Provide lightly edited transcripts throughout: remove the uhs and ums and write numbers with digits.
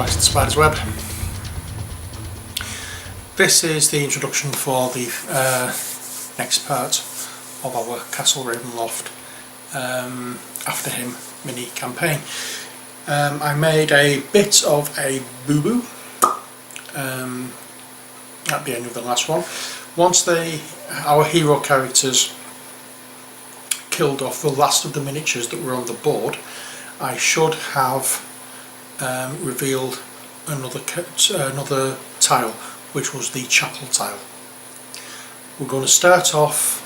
back to the Spider's Web. This is the introduction for the next part of our Castle Ravenloft After Him mini campaign. I made a bit of a boo-boo at the end of the last one. Once our hero characters killed off the last of the miniatures that were on the board, I should have revealed another tile, which was the chapel tile. We're going to start off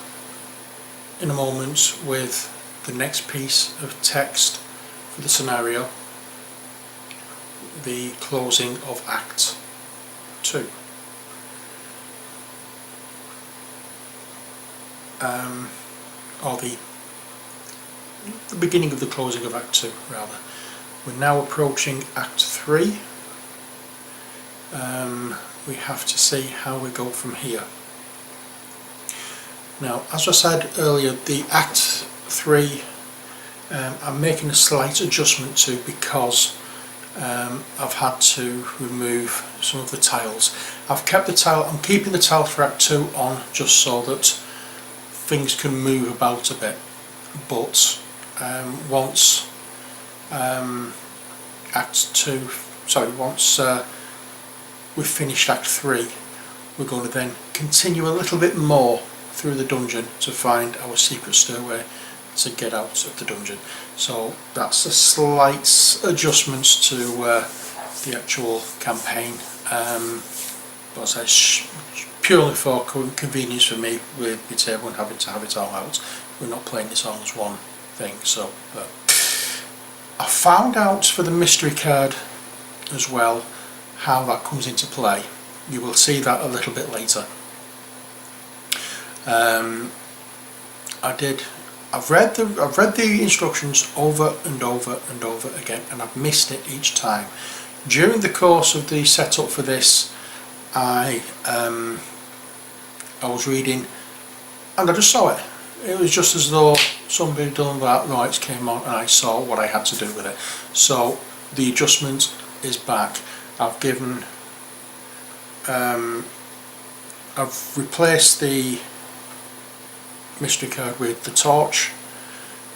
in a moment with the next piece of text for the scenario, the closing of Act 2. Or the beginning of the closing of Act 2 rather. We're now approaching Act 3. We have to see how we go from here. Now, as I said earlier, the Act 3 I'm making a slight adjustment to because I've had to remove some of the tiles. I'm keeping the tile for Act 2 on just so that things can move about a bit, but once we've finished Act 3, we're going to then continue a little bit more through the dungeon to find our secret stairway to get out of the dungeon. So that's a slight adjustment to the actual campaign, but as I say, purely for convenience for me with my table and having to have it all out. We're not playing this all as one thing. So I found out for the mystery card as well how that comes into play. You will see that a little bit later. I've read the instructions over and over and over again, and I've missed it each time. During the course of the setup for this, I was reading and I just saw it. It was just as though somebody had done that, lights came on and I saw what I had to do with it. So the adjustment is back. I've replaced the mystery card with the torch.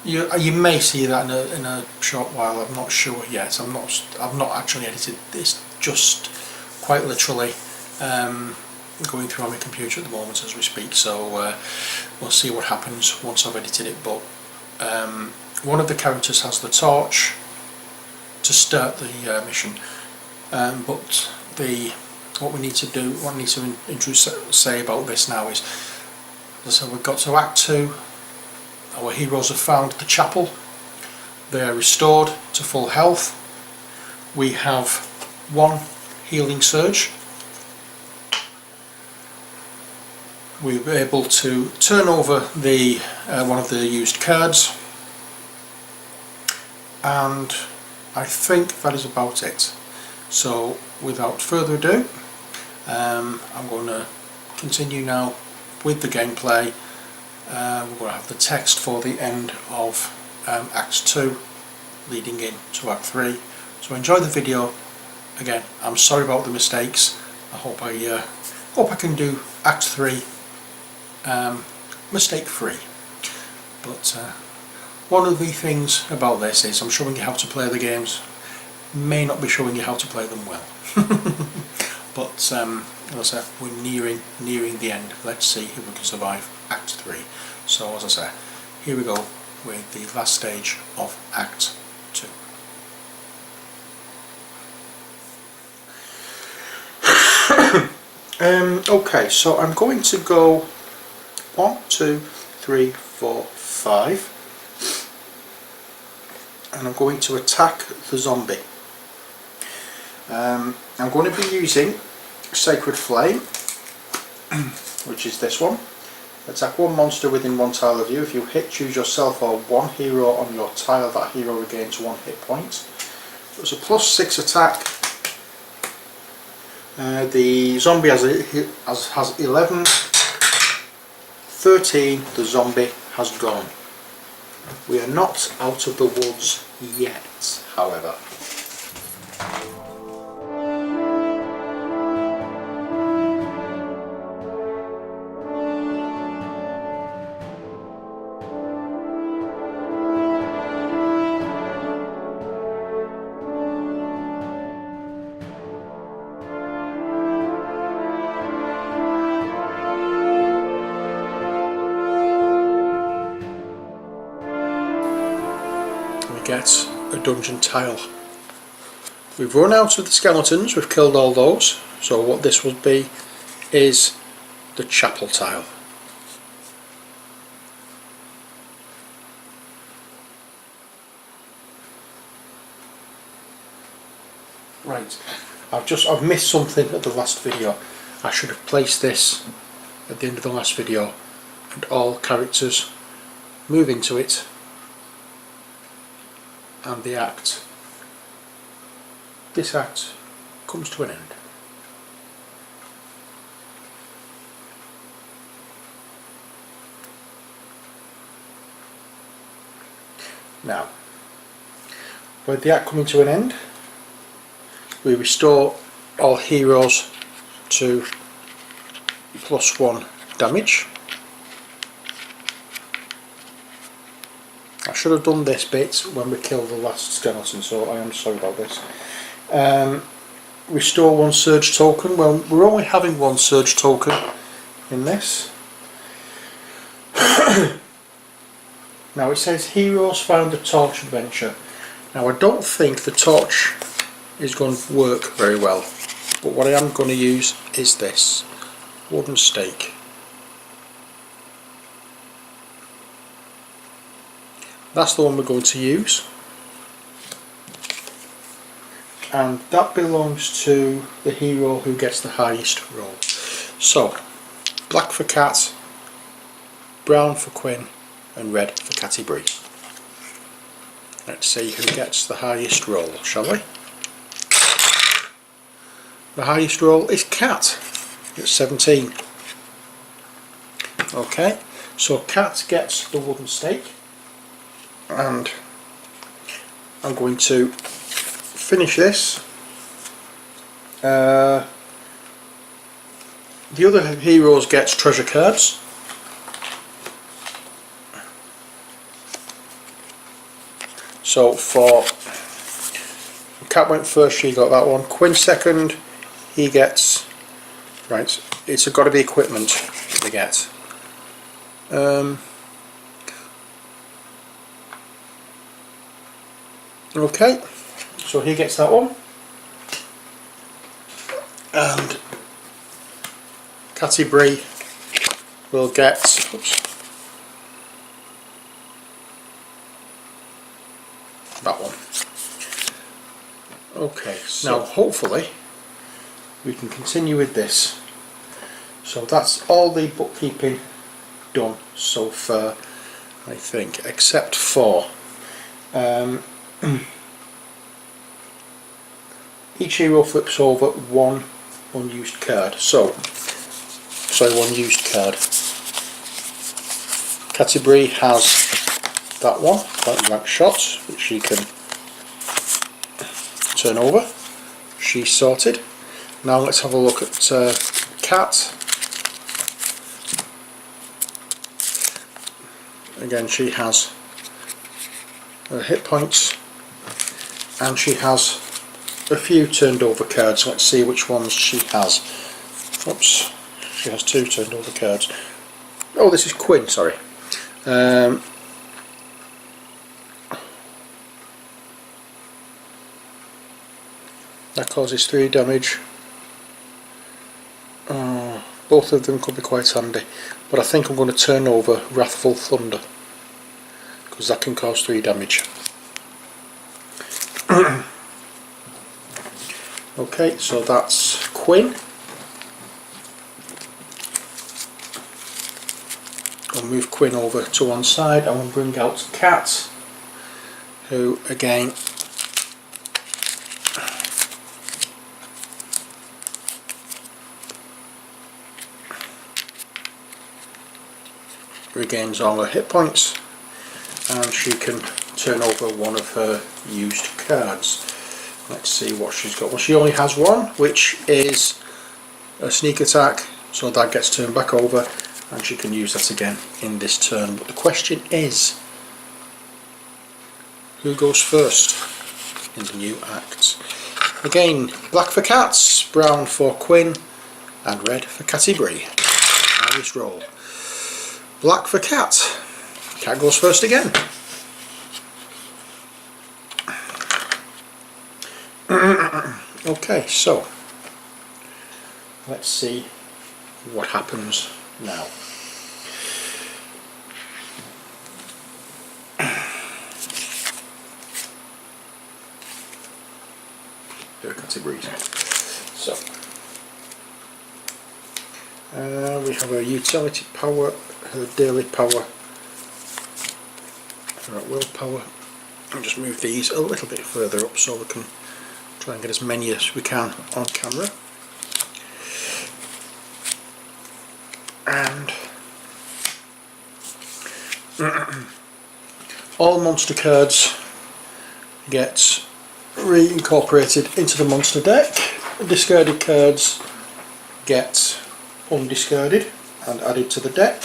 You may see that in a short while. I'm not sure yet. I've not actually edited this, just quite literally going through on my computer at the moment as we speak, so we'll see what happens once I've edited it. But one of the characters has the torch to start the mission, but what we need to say about this now is, so we've got to Act 2. Our heroes have found the chapel. They are restored to full health. We have one healing surge. We were able to turn over one of the used cards, and I think that is about it. So without further ado, I'm going to continue now with the gameplay. We're going to have the text for the end of Act 2 leading in to Act 3. So enjoy the video. Again, I'm sorry about the mistakes. I hope I can do Act 3 mistake free. But one of the things about this is I'm showing you how to play the games. May not be showing you how to play them well. But as I said, we're nearing the end. Let's see if we can survive Act 3. So as I say, here we go with the last stage of Act 2. Okay, so I'm going to go 1, 2, 3, 4, 5, and I'm going to attack the zombie. I'm going to be using Sacred Flame, which is this one. Attack one monster within one tile of you. If you hit, choose yourself or one hero on your tile. That hero regains 1 hit point. It's a +6 attack. The zombie has 11. 13. The zombie has gone. We are not out of the woods yet, however. gets a dungeon tile. We've run out of the skeletons, we've killed all those, so what this will be is the chapel tile. Right, I've missed something at the last video. I should have placed this at the end of the last video, and all characters move into it and the act, this act comes to an end. Now, with the act coming to an end, we restore all heroes to +1 damage. I should have done this bit when we killed the last skeleton, so I am sorry about this. Restore 1 surge token. Well, we're only having 1 surge token in this. Now it says heroes found a torch adventure. Now I don't think the torch is going to work very well, but what I am going to use is this wooden stake. That's the one we're going to use, and that belongs to the hero who gets the highest roll. So, black for Cat, brown for Quinn, and red for Cattie-Brie. Let's see who gets the highest roll, shall we? The highest roll is Cat. It's 17. Okay, so Cat gets the wooden stake, and I'm going to finish this. The other heroes gets treasure cards. So for Cat went first, she got that one. Quinn second, he gets, right, it's got to be equipment they get. Okay, so he gets that one, and Cattie-Brie will get, oops, that one. Okay, so now hopefully we can continue with this. So that's all the bookkeeping done so far, I think, except for each hero flips over 1 unused card. So, sorry, 1 used card. Cattie-Brie has that one, point blank shot, which she can turn over. She's sorted. Now let's have a look at Cat. Again, she has her hit points, and she has a few turned over cards. Let's see which ones she has. Oops, she has 2 turned over cards. Oh, this is Quinn, sorry. That causes 3 damage. Both of them could be quite handy, but I think I'm going to turn over Wrathful Thunder, because that can cause 3 damage. Okay, so that's Quinn. I'll move Quinn over to one side. I will bring out Cat, who again regains all her hit points, and she can turn over 1 of her used cards. Let's see what she's got. Well, she only has 1, which is a sneak attack, so that gets turned back over, and she can use that again in this turn. But the question is, who goes first in the new act? Again, black for Cats, brown for Quinn, and red for Cattie-Brie. Highest roll. Black for Cat. Cat goes first again. Okay, so let's see what happens now. Cattie-Brie. So we have our utility power, her daily power, our willpower. I'll just move these a little bit further up so we can try and get as many as we can on camera. And all monster cards get reincorporated into the monster deck. Discarded cards get undiscarded and added to the deck.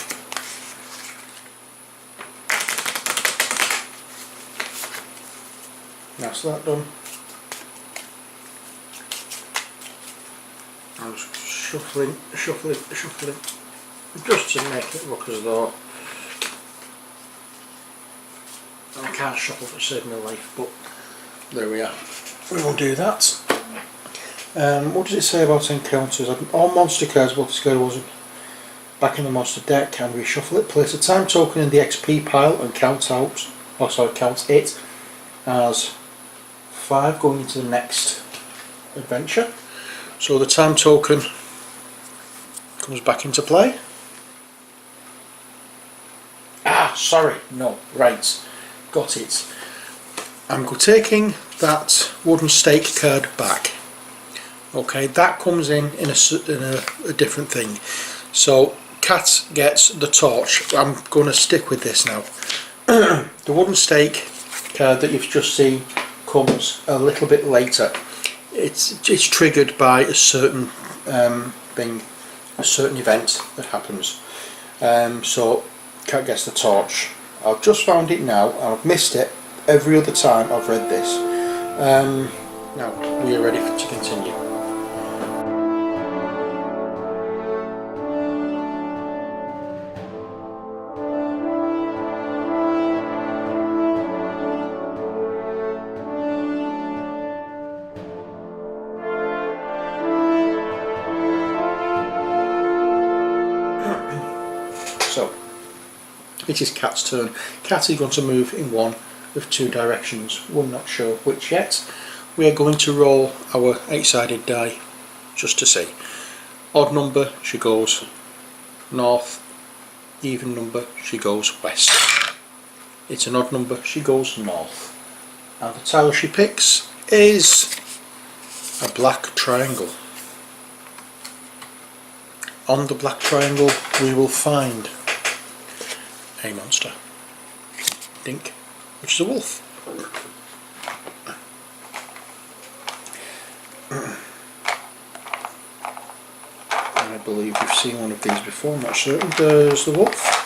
That's that done. I'm just shuffling, just to make it look as though I can't shuffle to save my life, but there we are. We will do that. What does it say about encounters? All monster cards both discarded was back in the monster deck and reshuffle it. Place a time token in the XP pile and count it as 5 going into the next adventure. So the time token comes back into play. Sorry, no, right, got it. I'm taking that wooden stake card back. Okay, that comes in a different thing. So Cat gets the torch. I'm going to stick with this now. The wooden stake card that you've just seen comes a little bit later. It's triggered by a certain thing, a certain event that happens. So Cat gets the torch. I've just found it now. I've missed it every other time I've read this. Now we are ready to continue. So it is Cat's turn. Cat is going to move in one of two directions. We're not sure which yet. We are going to roll our 8-sided die just to see. Odd number, she goes north. Even number, she goes west. It's an odd number, she goes north. And the tile she picks is a black triangle. On the black triangle we will find a monster. Dink, which is a wolf. I believe we've seen one of these before, I'm not certain. There's the wolf.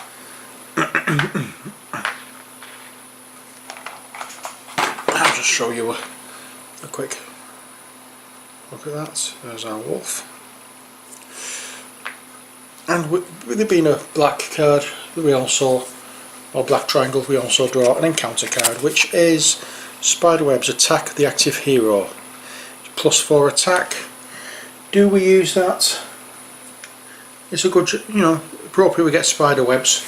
I'll just show you a quick look at that. There's our wolf. And with it being a black card, we also, or black triangle, we also draw an encounter card, which is Spiderweb's attack the active hero. +4 attack. Do we use that? It's a good, appropriate we get spiderwebs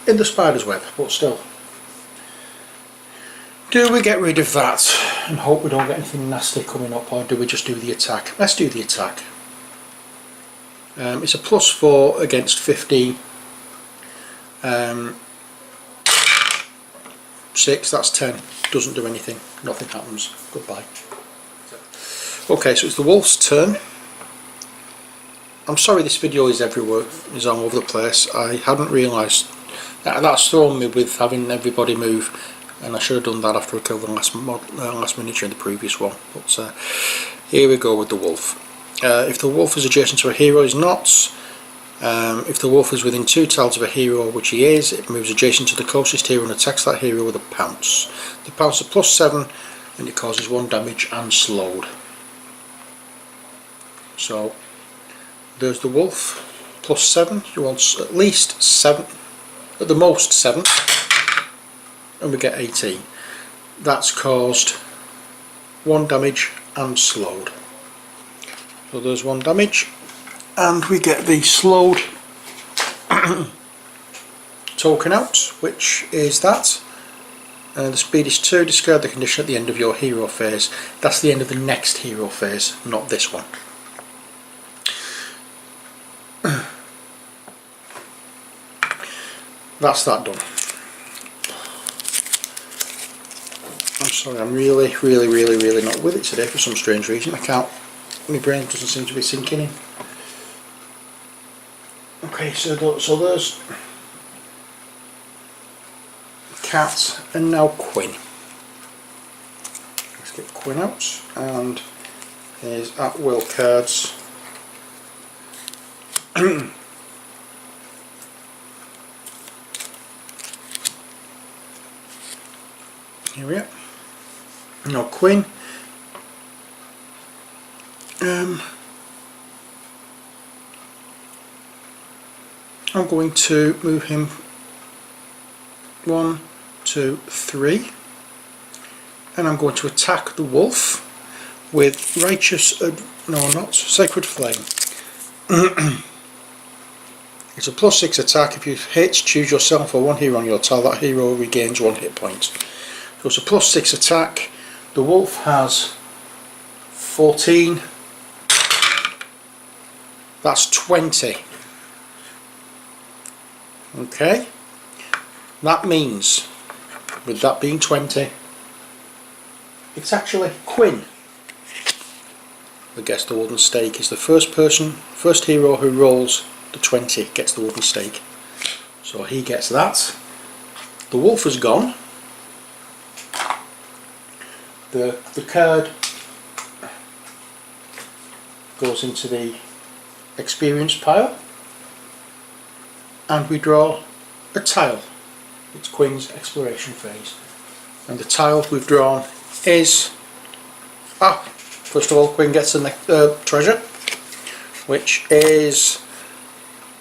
in the spider's web, but still. Do we get rid of that and hope we don't get anything nasty coming up, or do we just do the attack? Let's do the attack. It's a +4 against 15. 6, that's 10. Doesn't do anything. Nothing happens. Goodbye. Okay, so it's the wolf's turn. I'm sorry this video is everywhere, is all over the place. I hadn't realised that's thrown me with having everybody move, and I should have done that after I killed the last miniature in the previous one. But here we go with the wolf. If the wolf is adjacent to a hero, he's not. If the wolf is within 2 tiles of a hero, which he is, it moves adjacent to the closest hero and attacks that hero with a pounce. The pounce is +7 and it causes 1 damage and slowed. So there's the wolf, +7. He wants at least 7, at the most 7, and we get 18. That's caused 1 damage and slowed. So there's 1 damage, and we get the slowed token out, which is that. The speed is 2, discard the condition at the end of your hero phase. That's the end of the next hero phase, not this one. That's that done. I'm sorry, I'm really not with it today for some strange reason. I can't, my brain doesn't seem to be sinking in. Okay, so there's Cat and now Quinn. Let's get Quinn out, and here's at will cards. Here we are. Now Quinn. I'm going to move him 1, 2, 3, and I'm going to attack the wolf with righteous, no not, sacred flame. It's a +6 attack. If you hit, choose yourself or 1 hero on your tile. That hero regains 1 hit point. So it's a +6 attack. The wolf has 14. That's 20. Okay. That means, with that being 20, it's actually Quinn that gets the wooden stake. Is the first hero who rolls the 20 gets the wooden stake. So he gets that. The wolf is gone. The card goes into the experience pile, and we draw a tile. It's Quinn's exploration phase, and the tile we've drawn is first of all, Quinn gets the treasure, which is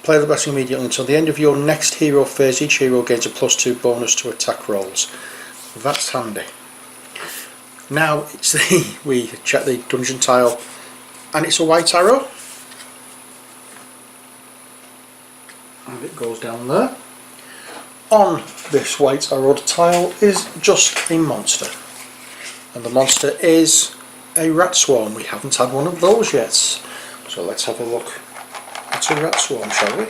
play the blessing immediately until the end of your next hero phase. Each hero gains a +2 bonus to attack rolls. That's handy. Now it's we check the dungeon tile, and it's a white arrow, and it goes down there. On this white arrowed tile is just a monster, and the monster is a rat swarm. We haven't had one of those yet, so let's have a look at a rat swarm, shall we?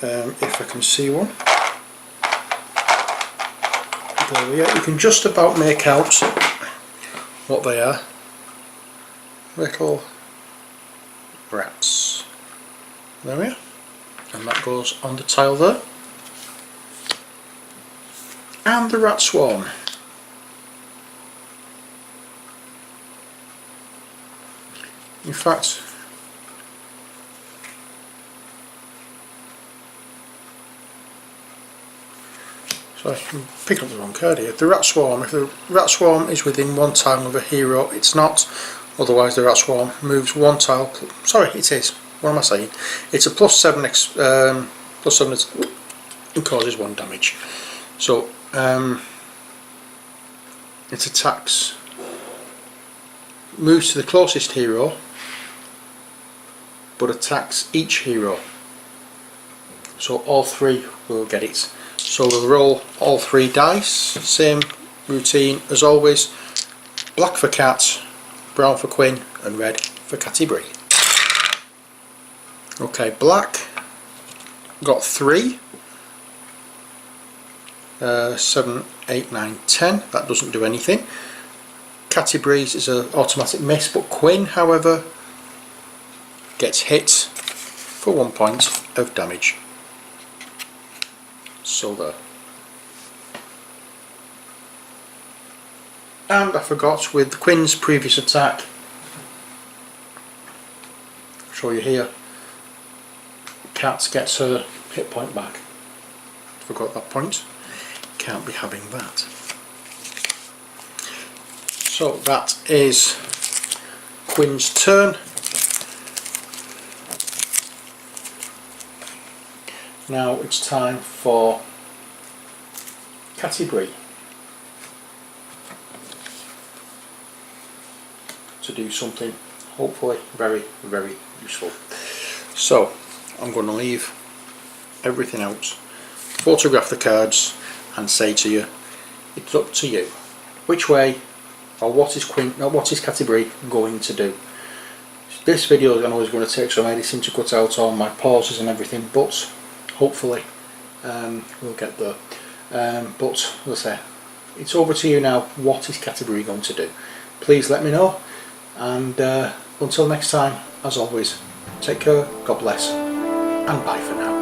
If I can see one. There we are. You can just about make out what they are. Little rats. There we are. And that goes on the tile there. And the rat swarm. In fact, sorry, I'm picking up the wrong card here. The rat swarm, if the rat swarm is within 1 tile of a hero, it's not. Otherwise the rat swarm moves 1 tile. Sorry, it is. What am I saying? It's a +7 and causes 1 damage. So it attacks, moves to the closest hero, but attacks each hero. So all 3 will get it. So we'll roll all 3 dice, same routine as always. Black for Cat, brown for Quinn, and red for Cattie-Brie. Okay, black got 3. 7, 8, 9, 10. That doesn't do anything. Cattie-Brie's is an automatic miss, but Quinn, however, gets hit for 1 point of damage. So there. And I forgot, with Quinn's previous attack, I'll show you here, Cat gets her hit point back. Forgot that point. Can't be having that. So that is Quinn's turn. Now it's time for Cattie-Brie to do something hopefully very, very useful. So I'm going to leave everything out, photograph the cards and say to you, it's up to you. Which way, or what is Cattie-Brie going to do? This video is always going to take some editing to cut out all my pauses and everything, but hopefully we'll get there. But as I say, it's over to you now. What is Cattie-Brie going to do? Please let me know, and until next time, as always, take care, God bless, and bye for now.